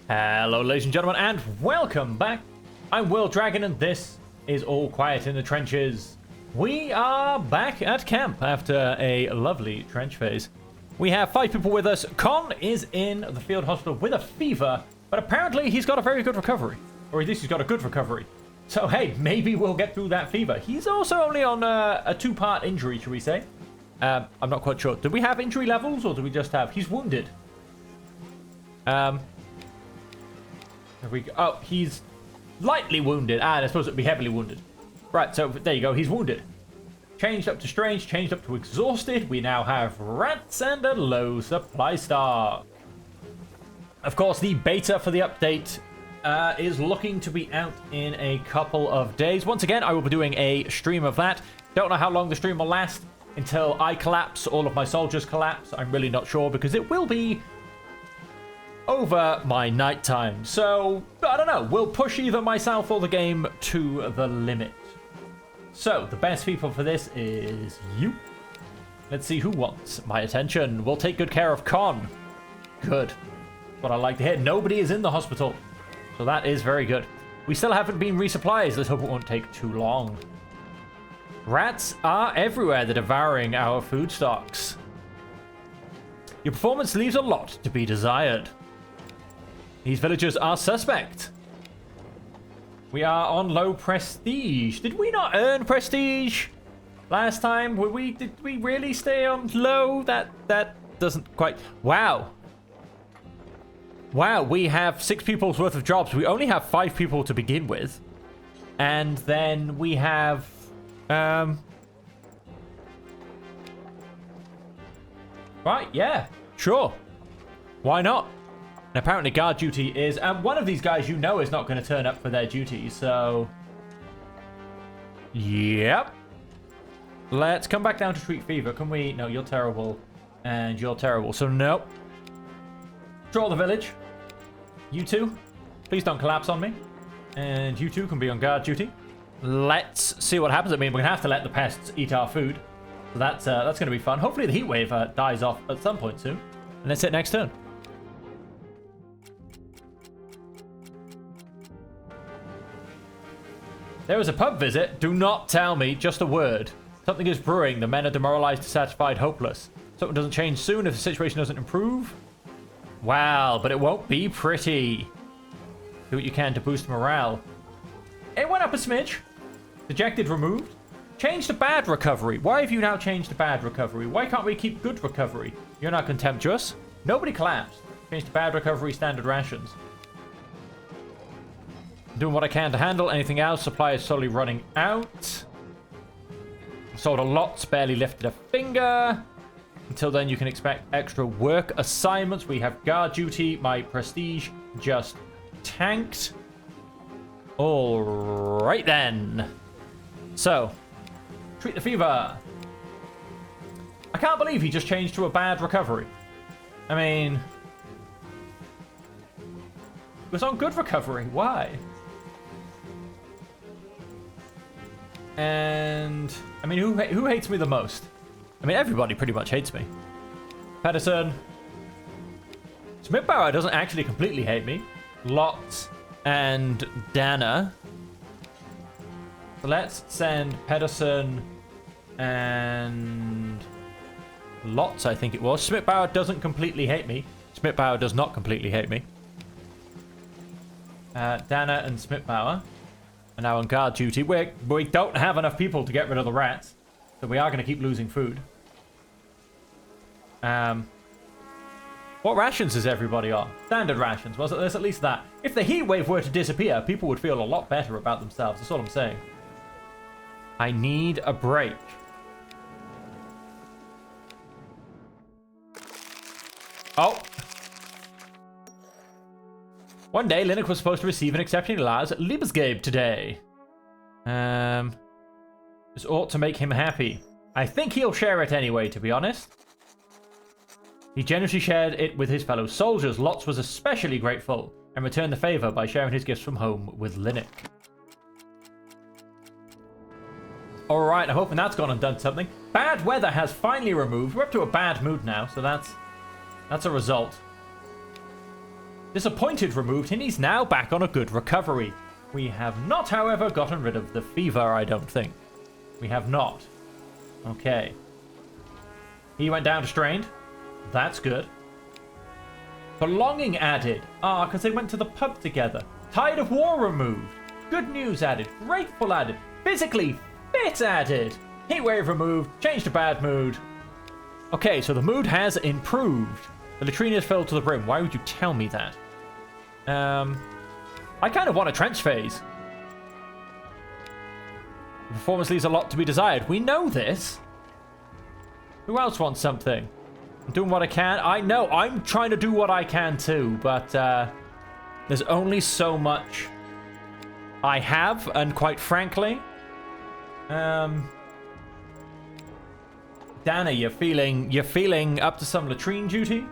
Hello, ladies and gentlemen, and welcome back. I'm Will Dragon, and this is All Quiet in the Trenches. We are back at camp after a lovely trench phase. We have 5 people with us. Con is in the field hospital with a fever, but apparently he's got a very good recovery. Or at least he's got a good recovery. So, hey, maybe we'll get through that fever. He's also only on a 2-part injury, should we say. I'm not quite sure. Do we have injury levels, or do we just have... He's wounded. There we go. Oh, he's lightly wounded. And I suppose it'd be heavily wounded. Right, so there you go. He's wounded. Changed up to strange, changed up to exhausted. We now have rats and a low supply stock. Of course, the beta for the update is looking to be out in a couple of days. Once again, I will be doing a stream of that. Don't know how long the stream will last until I collapse, all of my soldiers collapse. I'm really not sure because it will be over my nighttime. So, I don't know. We'll push either myself or the game to the limit. So, the best people for this is you. Let's see who wants my attention. We'll take good care of Con. Good. What I like to hear. Nobody is in the hospital. So that is very good. We still haven't been resupplied. Let's hope it won't take too long. Rats are everywhere. They're devouring our food stocks. Your performance leaves a lot to be desired. These villagers are suspect. We are on low prestige. Did we not earn prestige last time? Did we really stay on low? That doesn't quite... Wow. Wow, we have 6 people's worth of jobs. We only have 5 people to begin with. And then we have... Right, yeah. Sure. Why not? And apparently guard duty is... And one of these guys you know is not going to turn up for their duty, so... Yep. Let's come back down to treat fever. Can we... No, you're terrible. And you're terrible. So, nope. Draw the village. You two, please don't collapse on me. And you two can be on guard duty. Let's see what happens. I mean, we're going to have to let the pests eat our food. So that's going to be fun. Hopefully the heat wave dies off at some point soon. And let's hit next turn. There was a pub visit. Do not tell me. Just a word. Something is brewing. The men are demoralized, dissatisfied, hopeless. Something doesn't change soon if the situation doesn't improve. Wow, but it won't be pretty. Do what you can to boost morale. It went up a smidge. Dejected removed. Change to bad recovery. Why have you now changed to bad recovery? Why can't we keep good recovery? You're not contemptuous. Nobody collapsed. Change to bad recovery, standard rations. Doing what I can to handle. Anything else? Supply is slowly running out. Sold a lot. Barely lifted a finger. Until then, you can expect extra work assignments. We have guard duty. My prestige just tanked. All right, then. So, treat the fever. I can't believe he just changed to a bad recovery. I mean... It was on good recovery. Why? And... I mean, who hates me the most? I mean, everybody pretty much hates me. Pedersen. Smithbauer doesn't actually completely hate me. Lot and Dana. So let's send Pedersen and Lots, I think it was. Smithbauer doesn't completely hate me. Smithbauer does not completely hate me. Dana and Smithbauer are now on guard duty. We don't have enough people to get rid of the rats. So we are going to keep losing food. What rations is everybody on? Standard rations. Well, there's at least that. If the heat wave were to disappear, people would feel a lot better about themselves. That's all I'm saying. I need a break. Oh. One day, Linux was supposed to receive an exceptionally large Liebesgabe today. This ought to make him happy. I think he'll share it anyway, to be honest. He generously shared it with his fellow soldiers. Lots was especially grateful and returned the favor by sharing his gifts from home with Linux. Alright, I'm hoping that's gone and done something. Bad weather has finally removed. We're up to a bad mood now, so that's a result. Disappointed removed, and he's now back on a good recovery. We have not, however, gotten rid of the fever, I don't think. We have not. Okay. He went down to strained. That's good. Belonging added. Ah, because they went to the pub together. Tide of war removed. Good news added. Grateful added. Physically fit added. Heatwave removed. Change to bad mood. Okay, so the mood has improved. The latrine is filled to the brim. Why would you tell me that? I kind of want a trench phase. The performance leaves a lot to be desired. We know this. Who else wants something? I'm doing what I can. I know. I'm trying to do what I can too, but there's only so much I have, and quite frankly, Dana, you're feeling up to some latrine duty?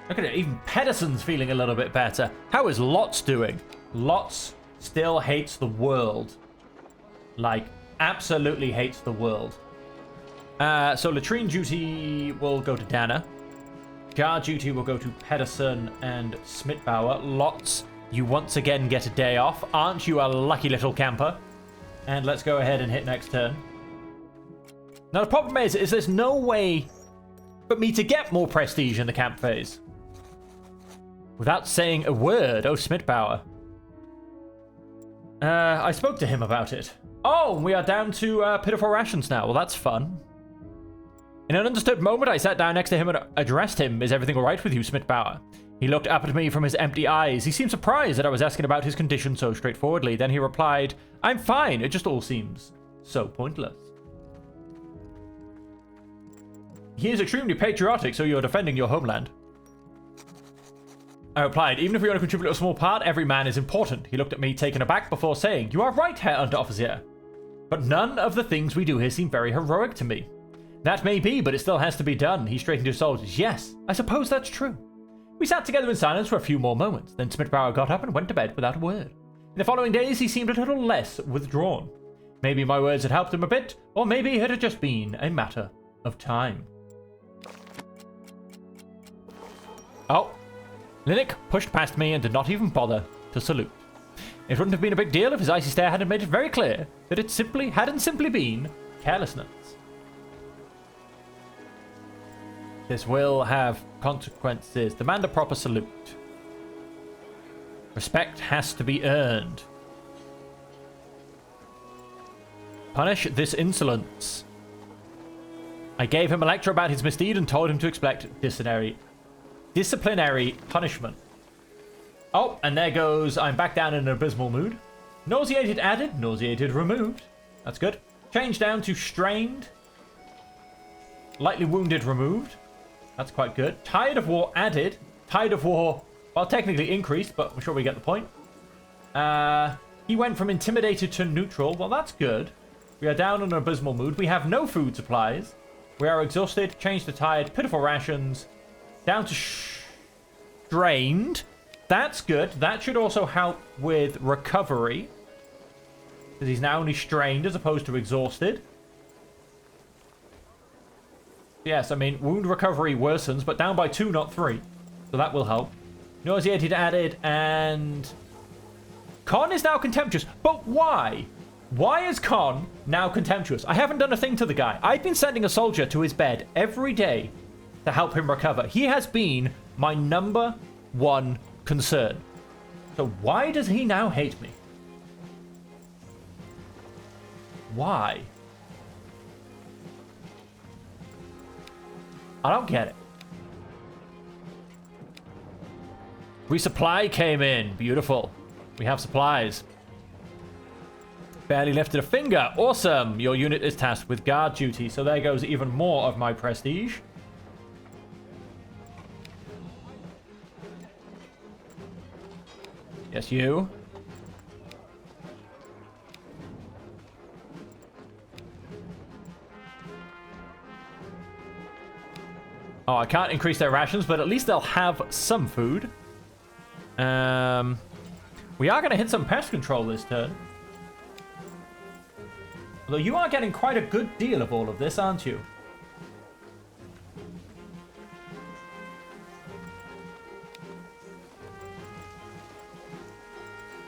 Look at it, even Pedersen's feeling a little bit better. How is Lots doing? Lots still hates the world. Like, absolutely hates the world. So latrine duty will go to Dana. Guard duty will go to Pedersen and Smitbauer. Lots, you once again get a day off. Aren't you a lucky little camper? And let's go ahead and hit next turn. Now the problem is there's no way for me to get more prestige in the camp phase without saying a word. Oh, Smitbauer. I spoke to him about it. Oh, we are down to pitiful rations now. Well, that's fun. In an undisturbed moment, I sat down next to him and addressed him. Is everything all right with you, Smitbauer? He looked up at me from his empty eyes. He seemed surprised that I was asking about his condition so straightforwardly. Then he replied, I'm fine. It just all seems so pointless. He is extremely patriotic, so you're defending your homeland. I replied, even if we only contribute a small part, every man is important. He looked at me, taken aback, before saying, You are right, Herr Unteroffizier. But none of the things we do here seem very heroic to me. That may be, but it still has to be done. He straightened his shoulders. Yes, I suppose that's true. We sat together in silence for a few more moments. Then Smitbauer got up and went to bed without a word. In the following days, he seemed a little less withdrawn. Maybe my words had helped him a bit, or maybe it had just been a matter of time. Oh. Linnick pushed past me and did not even bother to salute. It wouldn't have been a big deal if his icy stare hadn't made it very clear that it hadn't simply been carelessness. This will have consequences. Demand a proper salute. Respect has to be earned. Punish this insolence. I gave him a lecture about his misdeed and told him to expect disciplinary punishment. Oh, and there goes, I'm back down in an abysmal mood. Nauseated added, nauseated removed. That's good. Change down to strained. Lightly wounded removed. That's quite good. Tide of war added. Tide of war, well, technically increased, but I'm sure we get the point. He went from intimidated to neutral. Well, that's good. We are down in an abysmal mood. We have no food supplies. We are exhausted. Change to tired. Pitiful rations. Down to strained. That's good. That should also help with recovery. Because he's now only strained as opposed to exhausted. Yes, I mean, wound recovery worsens, but down by 2, not 3. So that will help. Nauseated added, and Con is now contemptuous. But why? Why is Con now contemptuous? I haven't done a thing to the guy. I've been sending a soldier to his bed every day to help him recover. He has been my number one concern. So why does he now hate me? Why? I don't get it. Resupply came in. Beautiful. We have supplies. Barely lifted a finger. Awesome. Your unit is tasked with guard duty. So there goes even more of my prestige. Yes, you. Oh, I can't increase their rations, but at least they'll have some food. We are going to hit some pest control this turn. Although you are getting quite a good deal of all of this, aren't you?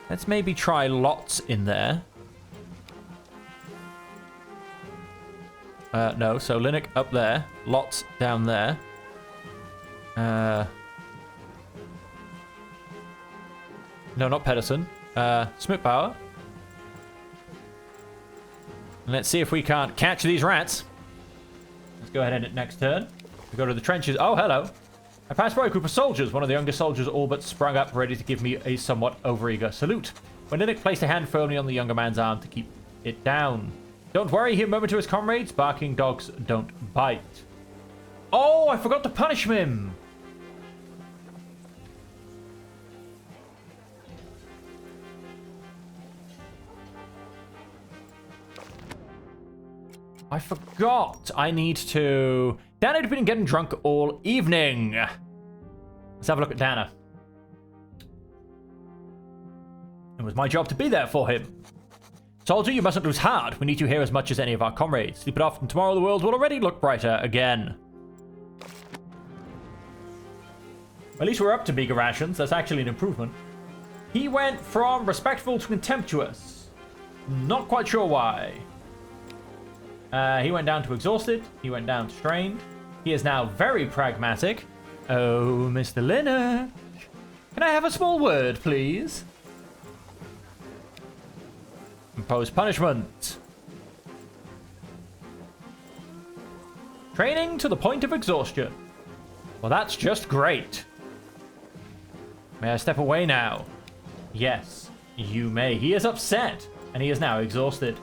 Let's maybe try lots in there. No, so Linux up there. Lots down there. No, not Pedersen. Smithbauer. Let's see if we can't catch these rats. Let's go ahead and hit next turn. We go to the trenches. Oh, hello. I passed by a group of soldiers. One of the youngest soldiers all but sprung up, ready to give me a somewhat overeager salute. When Linux placed a hand firmly on the younger man's arm to keep it down. Don't worry, he murmured to his comrades. Barking dogs don't bite. Oh, I forgot to punish him. I forgot. I need to... Dana had been getting drunk all evening. Let's have a look at Dana. It was my job to be there for him. Soldier, you mustn't lose heart. We need you here as much as any of our comrades. Sleep it off, and tomorrow the world will already look brighter again. At least we're up to meager rations. That's actually an improvement. He went from respectful to contemptuous. Not quite sure why. He went down to exhausted. He went down to strained. He is now very pragmatic. Oh, Mr. Linux. Can I have a small word, please? Impose punishment. Training to the point of exhaustion. Well, that's just great. May I step away now? Yes, you may. He is upset, and he is now exhausted.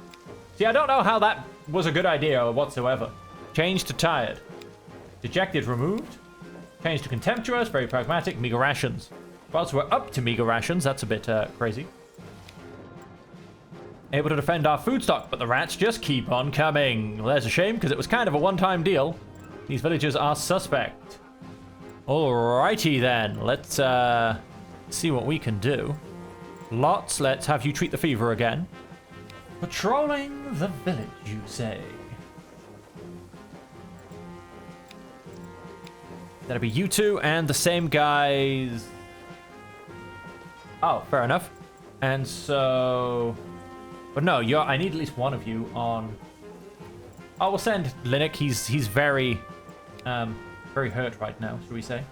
See, I don't know how that was a good idea whatsoever. Change to tired. Dejected removed. Change to contemptuous, very pragmatic, meager rations. Whilst we're up to meager rations, that's a bit crazy. Able to defend our food stock, but the rats just keep on coming. Well, there's a shame, because it was kind of a one-time deal. These villagers are suspect. Alrighty then, let's see what we can do. Lots, let's have you treat the fever again. Patrolling the village, you say? That'll be you two and the same guys. Oh, fair enough. And so... But no, I need at least one of you on... Oh, we'll send Linux. He's very, very hurt right now, should we say.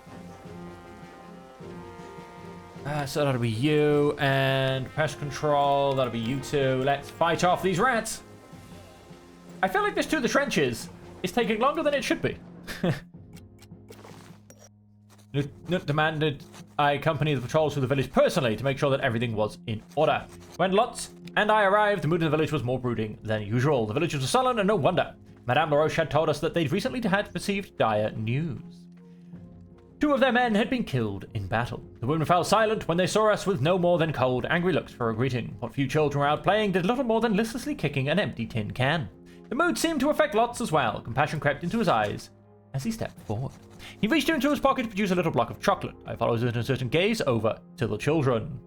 So that'll be you, and pest control, that'll be you two. Let's fight off these rats. I feel like this to the trenches is taking longer than it should be. Lieutenant demanded I accompany the patrols through the village personally to make sure that everything was in order. When Lutz and I arrived, the mood in the village was more brooding than usual. The villagers were sullen, and no wonder. Madame LaRoche had told us that they'd recently had received dire news. 2 of their men had been killed in battle. The women fell silent when they saw us with no more than cold, angry looks for a greeting. What few children were out playing did little more than listlessly kicking an empty tin can. The mood seemed to affect Lutz as well. Compassion crept into his eyes as he stepped forward. He reached into his pocket to produce a little block of chocolate. I followed with a certain gaze over to the children.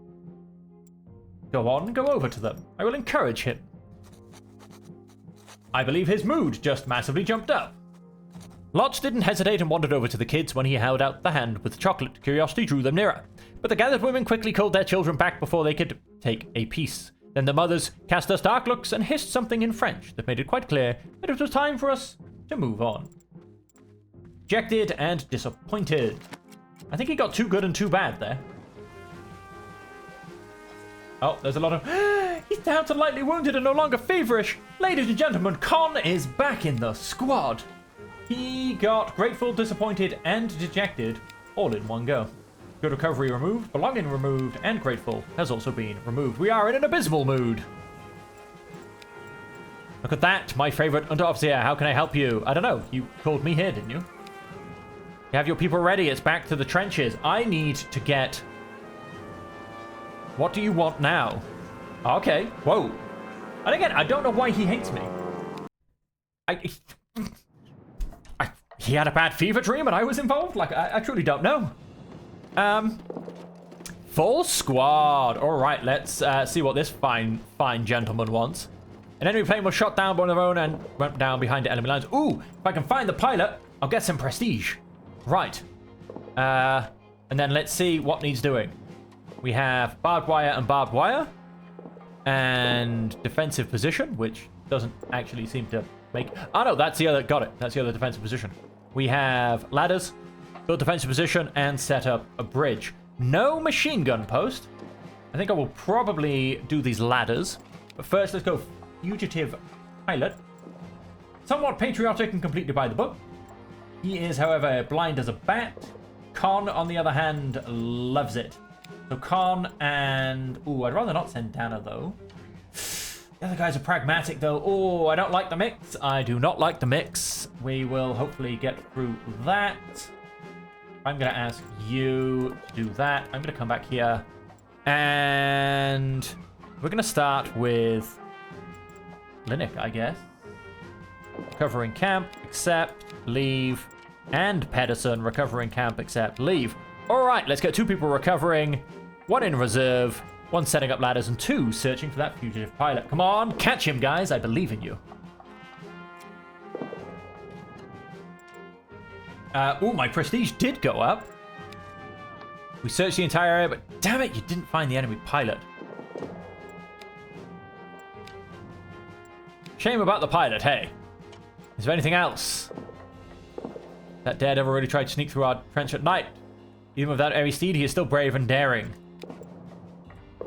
Go on, go over to them. I will encourage him. I believe his mood just massively jumped up. Lutz didn't hesitate and wandered over to the kids when he held out the hand with the chocolate. Curiosity drew them nearer. But the gathered women quickly called their children back before they could take a piece. Then the mothers cast us dark looks and hissed something in French that made it quite clear that it was time for us to move on. Dejected and disappointed. I think he got too good and too bad there. Oh, there's a lot of... He's down to lightly wounded and no longer feverish. Ladies and gentlemen, Con is back in the squad. He got grateful, disappointed, and dejected all in one go. Good recovery removed, belonging removed, and grateful has also been removed. We are in an abysmal mood. Look at that, my favorite underofficer. How can I help you? I don't know. You called me here, didn't you? You have your people ready. It's back to the trenches. I need to get... What do you want now? Okay. Whoa. And again, I don't know why he hates me. He had a bad fever dream and I was involved? Like, I truly don't know. Full squad. All right, let's see what this fine gentleman wants. An enemy plane was shot down by their own and went down behind the enemy lines. Ooh, if I can find the pilot, I'll get some prestige. Right. And then let's see what needs doing. We have barbed wire and barbed wire. And defensive position, which doesn't actually seem to make... Oh, no, that's the other... Got it. That's the other defensive position. We have ladders, build defensive position, and set up a bridge. No machine gun post. I think I will probably do these ladders. But first, let's go fugitive pilot. Somewhat patriotic and completely by the book. He is, however, blind as a bat. Con, on the other hand, loves it. So Con and... Ooh, I'd rather not send Dana, though. The other guys are pragmatic, though. Oh, I don't like the mix. I do not like the mix. We will hopefully get through that. I'm going to ask you to do that. I'm going to come back here. And we're going to start with Linux, I guess. Recovering camp, accept, leave. And Pedersen, recovering camp, accept, leave. All right, let's get 2 people recovering. 1 in reserve. 1 setting up ladders. And 2 searching for that fugitive pilot. Come on, catch him, guys. I believe in you. Ooh, my prestige did go up. We searched the entire area, but damn it, you didn't find the enemy pilot. Shame about the pilot, hey. Is there anything else? That daredevil really tried to sneak through our trench at night. Even without airy steed, he is still brave and daring.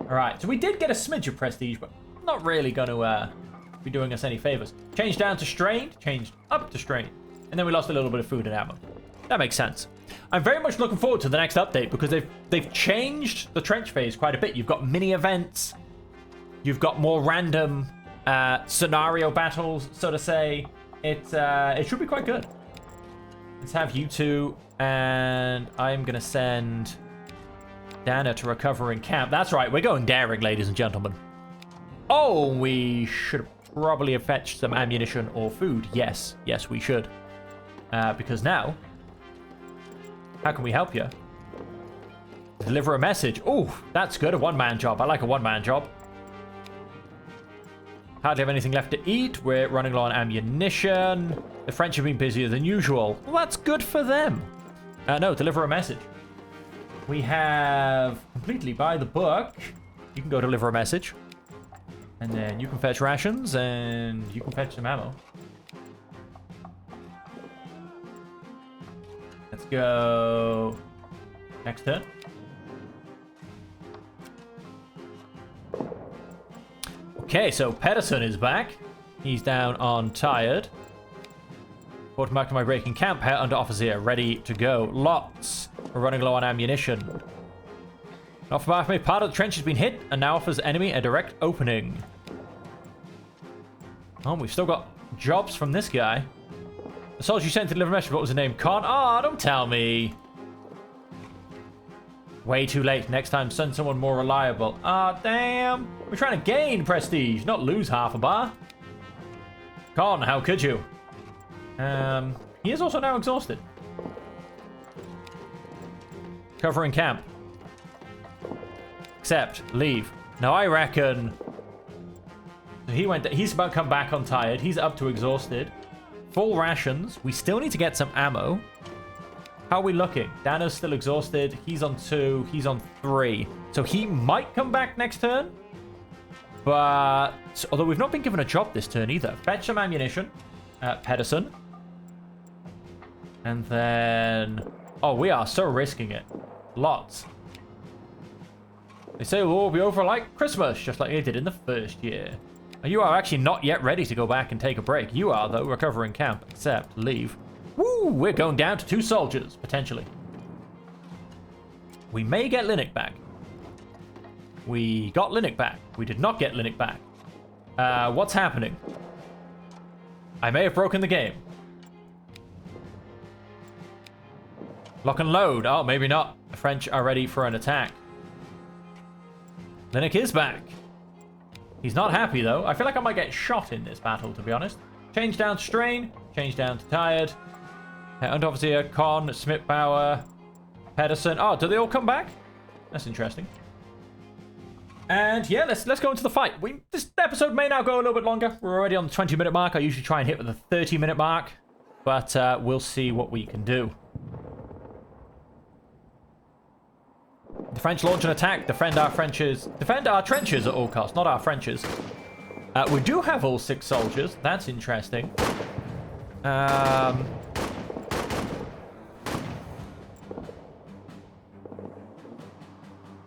Alright, so we did get a smidge of prestige, but not really going to be doing us any favors. Changed down to strained, changed up to strained. And then we lost a little bit of food and ammo. That makes sense. I'm very much looking forward to the next update because they've changed the trench phase quite a bit. You've got mini events. You've got more random scenario battles, so to say. It should be quite good. Let's have you 2, and I'm going to send Dana to recover in camp. That's right, we're going daring, ladies and gentlemen. Oh, we should probably have fetched some ammunition or food. Yes, we should. Because now, how can we help you? Deliver a message. Oh, that's good, a one-man job. I like a one-man job. Hardly have anything left to eat. We're running low on ammunition. The French have been busier than usual. Well, that's good for them. No, deliver a message. We have completely by the book. You can go deliver a message. And then you can fetch rations and you can fetch some ammo. Let's go. Next turn. Okay, so Pedersen is back. He's down on tired. Brought back to my breaking camp. Head under officer, ready to go. Lots. We're running low on ammunition. Not far from me, part of the trench has been hit and now offers enemy a direct opening. Oh, we've still got jobs from this guy. The soldier you sent to deliver a message. What was the name? Con? Ah, don't tell me. Way too late. Next time, send someone more reliable. Ah, damn. We're trying to gain prestige, not lose half a bar. Con, how could you? He is also now exhausted. Covering camp. Accept. Leave. Now, I reckon... He's about to come back on tired. He's up to exhausted. Full rations. We still need to get some ammo. How are we looking? Dano's still exhausted. He's on 2. He's on 3. So he might come back next turn. But... although we've not been given a job this turn either. Fetch some ammunition. Pedersen. And then... oh, we are so risking it. Lots. They say we'll all be over like Christmas, just like they did in the first year. You are actually not yet ready to go back and take a break. You are, though, recovering camp. Accept. Leave. Woo! We're going down to 2 soldiers, potentially. We may get Linux back. We got Linux back. We did not get Linux back. What's happening? I may have broken the game. Lock and load. Oh, maybe not. The French are ready for an attack. Linux is back. He's not happy, though. I feel like I might get shot in this battle, to be honest. Change down to strain. Change down to tired. Underofficer, Con, Smithbauer, Pedersen. Oh, do they all come back? That's interesting. And yeah, let's go into the fight. This episode may now go a little bit longer. We're already on the 20-minute mark. I usually try and hit with the 30-minute mark. But we'll see what we can do. The French launch an attack. Defend our trenches. Defend our trenches at all costs, not our Frenches. We do have all 6 soldiers. That's interesting.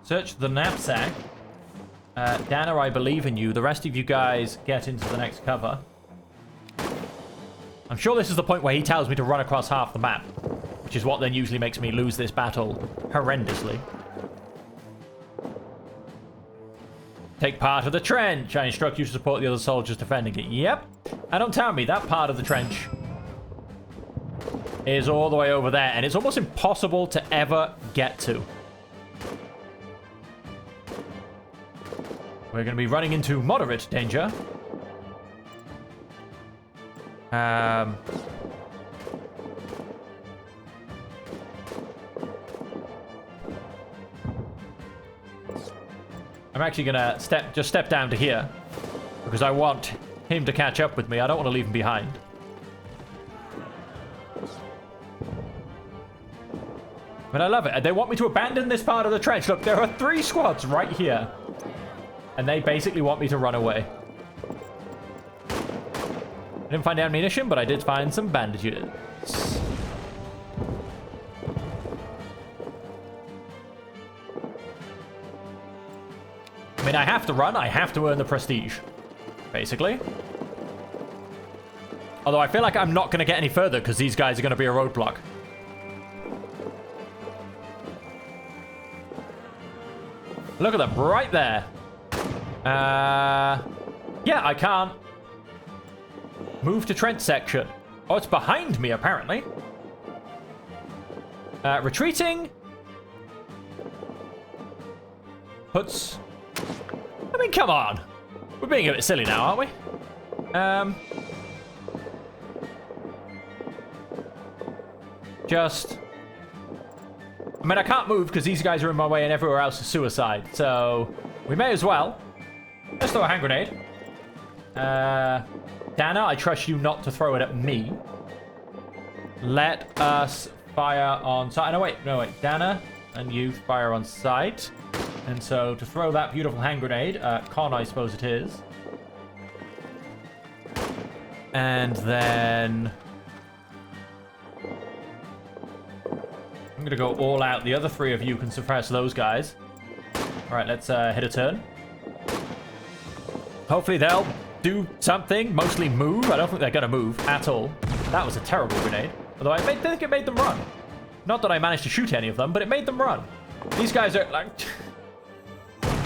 Search the knapsack. Dana, I believe in you. The rest of you guys get into the next cover. I'm sure this is the point where he tells me to run across half the map, which is what then usually makes me lose this battle horrendously. Take part of the trench. I instruct you to support the other soldiers defending it. Yep. And don't tell me that part of the trench is all the way over there, and it's almost impossible to ever get to. We're going to be running into moderate danger. I'm actually going to step down to here because I want him to catch up with me. I don't want to leave him behind. But I love it. They want me to abandon this part of the trench. Look, there are 3 squads right here. And they basically want me to run away. I didn't find ammunition, but I did find some bandages. I mean, I have to run. I have to earn the prestige, basically. Although I feel like I'm not going to get any further because these guys are going to be a roadblock. Look at them right there. Yeah, I can't move to trench section. Oh, it's behind me, apparently. Retreating. Puts... I mean, come on. We're being a bit silly now, aren't we? Just... I mean, I can't move because these guys are in my way and everywhere else is suicide. So, we may as well. Let's throw a hand grenade. Dana, I trust you not to throw it at me. Let us fire on sight. No, wait. Dana and you fire on sight. And so, to throw that beautiful hand grenade, Con, I suppose it is. And then... I'm going to go all out. The other 3 of you can suppress those guys. All right, let's hit a turn. Hopefully they'll do something, mostly move. I don't think they're going to move at all. That was a terrible grenade. Although I think it made them run. Not that I managed to shoot any of them, but it made them run. These guys are like...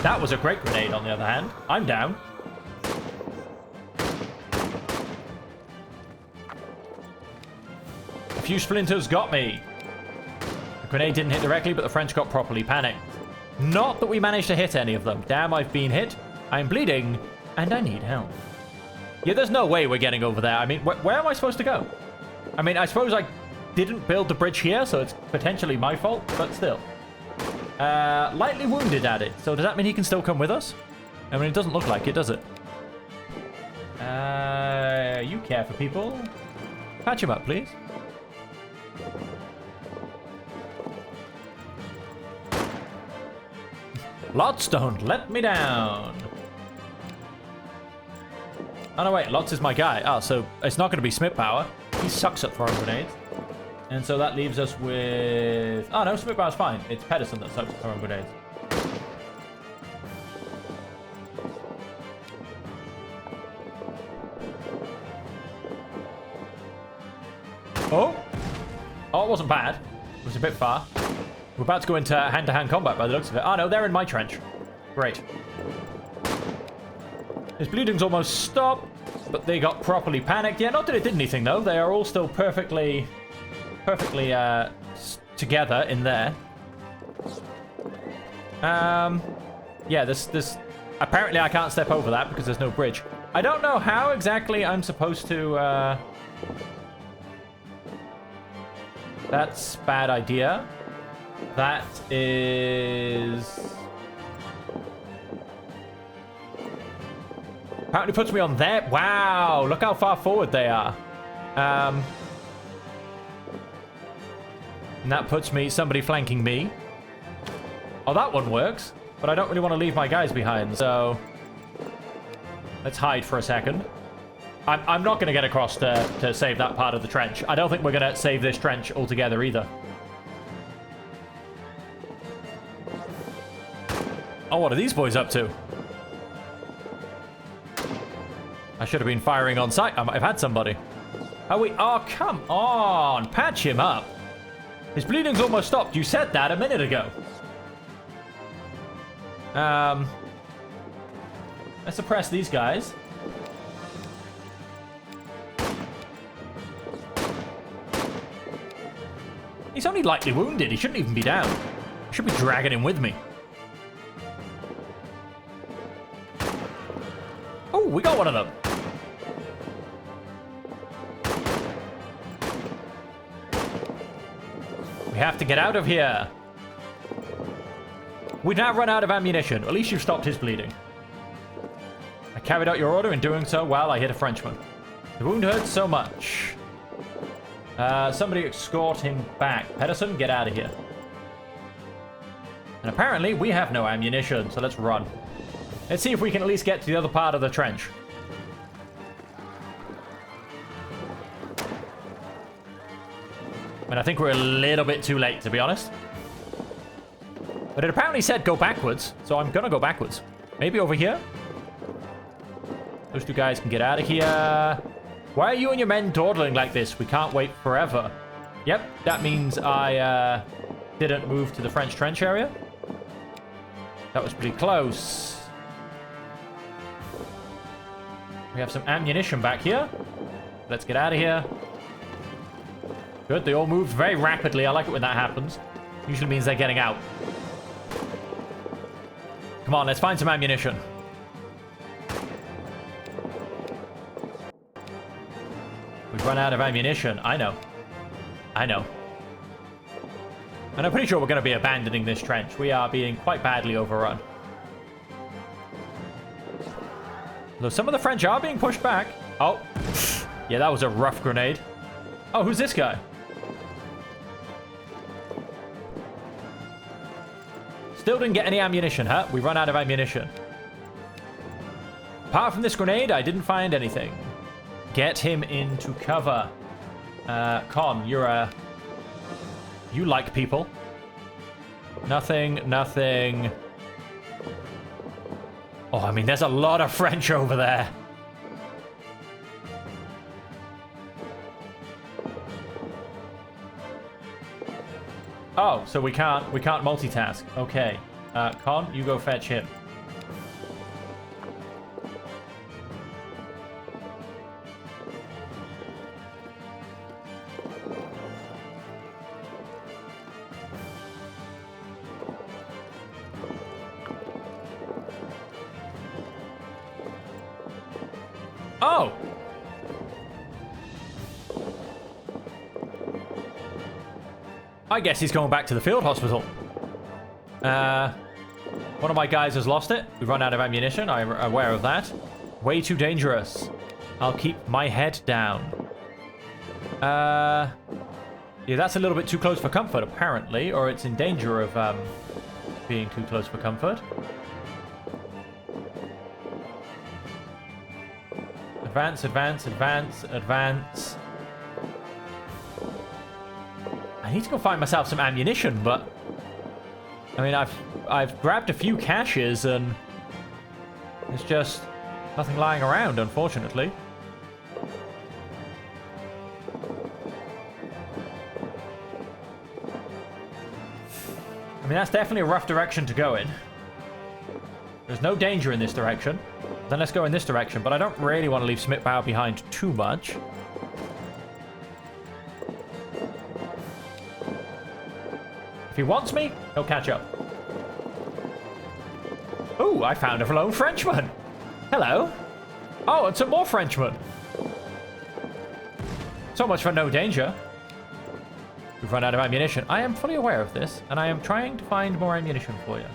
That was a great grenade, on the other hand. I'm down. A few splinters got me. The grenade didn't hit directly, but the French got properly panicked. Not that we managed to hit any of them. Damn, I've been hit. I'm bleeding, and I need help. Yeah, there's no way we're getting over there. I mean, where am I supposed to go? I mean, I suppose I didn't build the bridge here, so it's potentially my fault, but still. Lightly wounded at it. So does that mean he can still come with us? I mean, it doesn't look like it, does it? You care for people? Patch him up, please. Lots, don't let me down. Oh, no, wait. Lots is my guy. Oh, so it's not going to be Smith Power. He sucks at throwing grenades. And so that leaves us with... Oh, no, Smith Power's fine. It's Pedersen that sucks at throwing grenades. Oh. Oh, it wasn't bad. It was a bit far. We're about to go into hand-to-hand combat by the looks of it. Oh, no, they're in my trench. Great. His bleeding's almost stopped, but they got properly panicked. Yeah, not that it did anything, though. They are all still perfectly together in there. Yeah, this... Apparently, I can't step over that because there's no bridge. I don't know how exactly I'm supposed to... That's a bad idea. That is... Apparently puts me on there. Wow, look how far forward they are. And that puts me, somebody flanking me. Oh, that one works. But I don't really want to leave my guys behind, so... Let's hide for a second. I'm not going to get across to save that part of the trench. I don't think we're going to save this trench altogether either. Oh, what are these boys up to? I should have been firing on sight. I might have had somebody. Oh, come on. Patch him up. His bleeding's almost stopped. You said that a minute ago. Let's suppress these guys. He's only lightly wounded. He shouldn't even be down. I should be dragging him with me. Oh, we got one of them. We have to get out of here. We've now run out of ammunition. At least you've stopped his bleeding. I carried out your order. In doing so, well, I hit a Frenchman. The wound hurts so much. Somebody escort him back. Pedersen, get out of here. And apparently, we have no ammunition, so let's run. Let's see if we can at least get to the other part of the trench. I mean, I think we're a little bit too late, to be honest. But it apparently said go backwards, so I'm gonna go backwards. Maybe over here? Those two guys can get out of here. Why are you and your men dawdling like this? We can't wait forever. Yep, that means I didn't move to the French trench area. That was pretty close. We have some ammunition back here. Let's get out of here. Good, they all moved very rapidly. I like it when that happens. Usually means they're getting out. Come on, let's find some ammunition. We've run out of ammunition. I know. I know. And I'm pretty sure we're going to be abandoning this trench. We are being quite badly overrun. Though some of the French are being pushed back. Oh. Yeah, that was a rough grenade. Oh, who's this guy? Still didn't get any ammunition, huh? We run out of ammunition. Apart from this grenade, I didn't find anything. Get him into cover. Con, you like people. Nothing, nothing. Oh, I mean, there's a lot of French over there. Oh, so we can't multitask. Okay. Con, you go fetch him. Oh! I guess he's going back to the field hospital. One of my guys has lost it. We've run out of ammunition. I'm aware of that. Way too dangerous. I'll keep my head down. Yeah, that's a little bit too close for comfort, apparently. Or it's in danger of being too close for comfort. Advance, advance, advance, advance. I need to go find myself some ammunition, but I mean, I've grabbed a few caches and there's just nothing lying around, unfortunately. I mean, that's definitely a rough direction to go in. There's no danger in this direction. Then let's go in this direction, but I don't really want to leave Smithbow behind too much. If he wants me, he'll catch up. Ooh, I found a lone Frenchman. Hello. Oh, and some more Frenchmen. So much for no danger. We've run out of ammunition. I am fully aware of this, and I am trying to find more ammunition for you.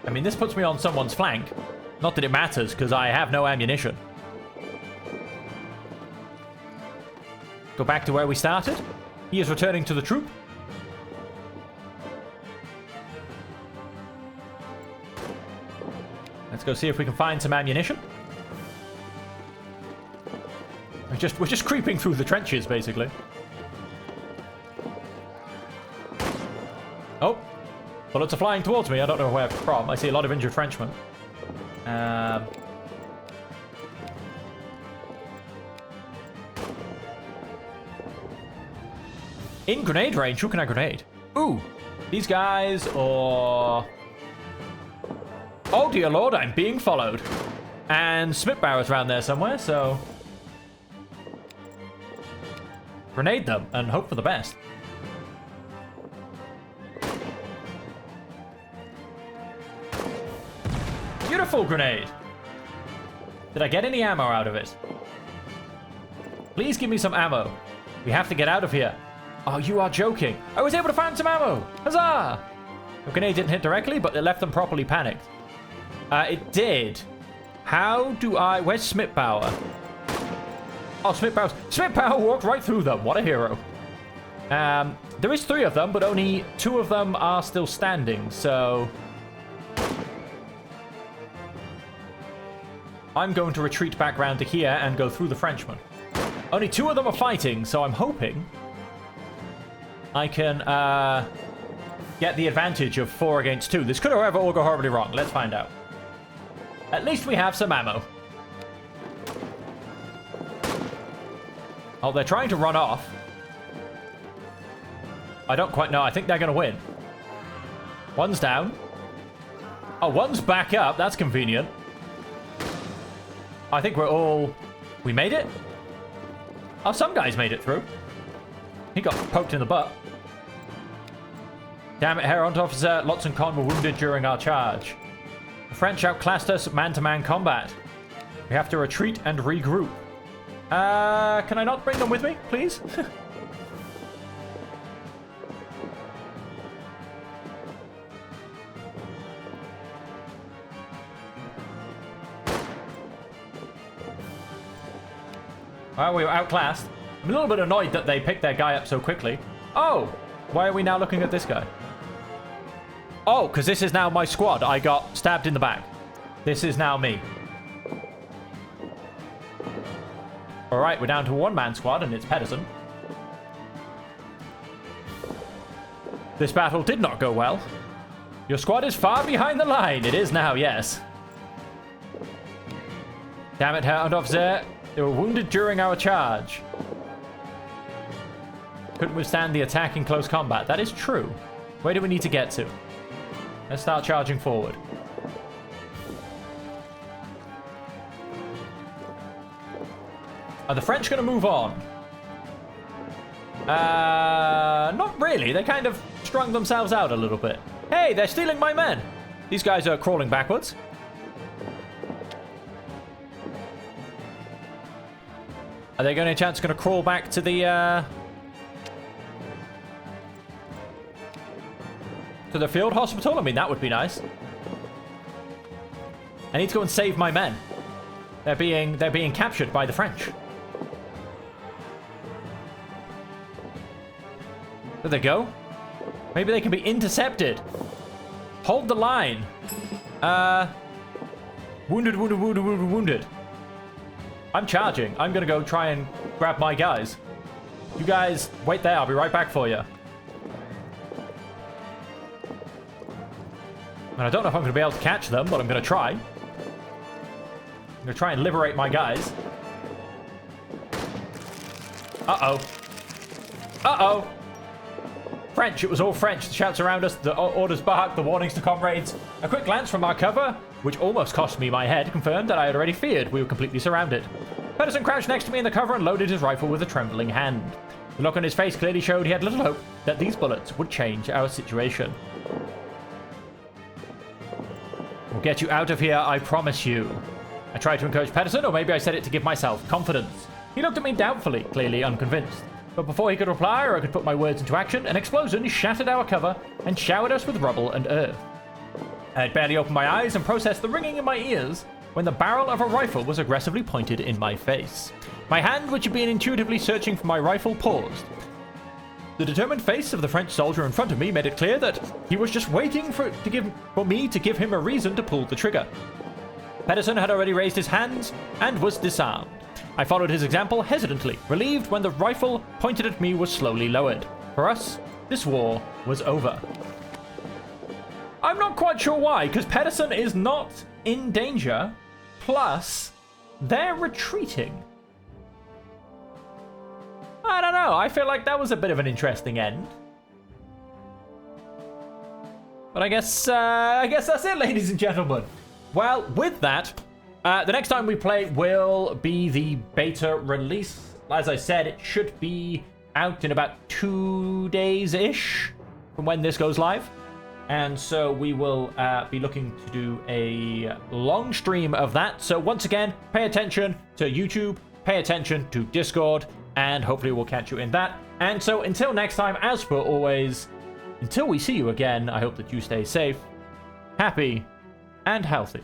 I mean, this puts me on someone's flank. Not that it matters, because I have no ammunition. Go back to where we started. He is returning to the troop. Let's go see if we can find some ammunition. We're just creeping through the trenches, basically. Oh, bullets are flying towards me. I don't know where from. I see a lot of injured Frenchmen. In grenade range, who can I grenade? Ooh, these guys or... Oh dear lord, I'm being followed. And Smithbarrow's around there somewhere, so... Grenade them and hope for the best. Beautiful grenade. Did I get any ammo out of it? Please give me some ammo. We have to get out of here. Oh, you are joking. I was able to find some ammo. Huzzah! The grenade didn't hit directly, but it left them properly panicked. It did. How do I... Where's Smithbauer? Oh, Smithbauer walked right through them. What a hero. There is 3 of them, but only 2 of them are still standing, so... I'm going to retreat back round to here and go through the Frenchmen. Only 2 of them are fighting, so I'm hoping I can get the advantage of 4 against 2. This could, however, all go horribly wrong. Let's find out. At least we have some ammo. Oh, they're trying to run off. I don't quite know. I think they're going to win. One's down. Oh, one's back up. That's convenient. I think we're all... We made it? Oh, some guys made it through. He got poked in the butt. Damn it, Herr Unteroffizier. Lotz and Con were wounded during our charge. The French outclassed us man-to-man combat. We have to retreat and regroup. Can I not bring them with me, please? Well, we were outclassed. I'm a little bit annoyed that they picked their guy up so quickly. Oh! Why are we now looking at this guy? Oh, because this is now my squad. I got stabbed in the back. This is now me. Alright, we're down to a 1-man squad, and it's Pedersen. This battle did not go well. Your squad is far behind the line. It is now, yes. Damn it, Herr Unteroffizier. They were wounded during our charge. Couldn't withstand the attack in close combat. That is true. Where do we need to get to? Let's start charging forward. Are the French going to move on? Not really. They kind of strung themselves out a little bit. Hey, they're stealing my men. These guys are crawling backwards. Are they going to chance going to crawl back to the field hospital? I mean, that would be nice. I need to go and save my men. They're being captured by the French. There they go. Maybe they can be intercepted. Hold the line. Wounded. I'm charging. I'm gonna go try and grab my guys. You guys, wait there. I'll be right back for you. And I don't know if I'm gonna be able to catch them, but I'm gonna try. I'm gonna try and liberate my guys. Uh-oh. Uh-oh. French. It was all French. The shouts around us, the orders barked, the warnings to comrades. A quick glance from our cover, which almost cost me my head, confirmed that I had already feared we were completely surrounded. Pedersen crouched next to me in the cover and loaded his rifle with a trembling hand. The look on his face clearly showed he had little hope that these bullets would change our situation. We'll get you out of here, I promise you. I tried to encourage Pedersen, or maybe I said it to give myself confidence. He looked at me doubtfully, clearly unconvinced. But before he could reply or I could put my words into action, an explosion shattered our cover and showered us with rubble and earth. I had barely opened my eyes and processed the ringing in my ears when the barrel of a rifle was aggressively pointed in my face. My hand, which had been intuitively searching for my rifle, paused. The determined face of the French soldier in front of me made it clear that he was just waiting for me to give him a reason to pull the trigger. Pedersen had already raised his hands and was disarmed. I followed his example hesitantly, relieved when the rifle pointed at me was slowly lowered. For us, this war was over. I'm not quite sure why, because Pedersen is not in danger, plus they're retreating. I don't know, I feel like that was a bit of an interesting end. But I guess that's it, ladies and gentlemen. Well, with that, the next time we play will be the beta release. As I said, it should be out in about 2 days-ish from when this goes live. And so we will be looking to do a long stream of that. So once again, pay attention to YouTube, pay attention to Discord, and hopefully we'll catch you in that. And so until next time, as per always, until we see you again, I hope that you stay safe, happy, and healthy.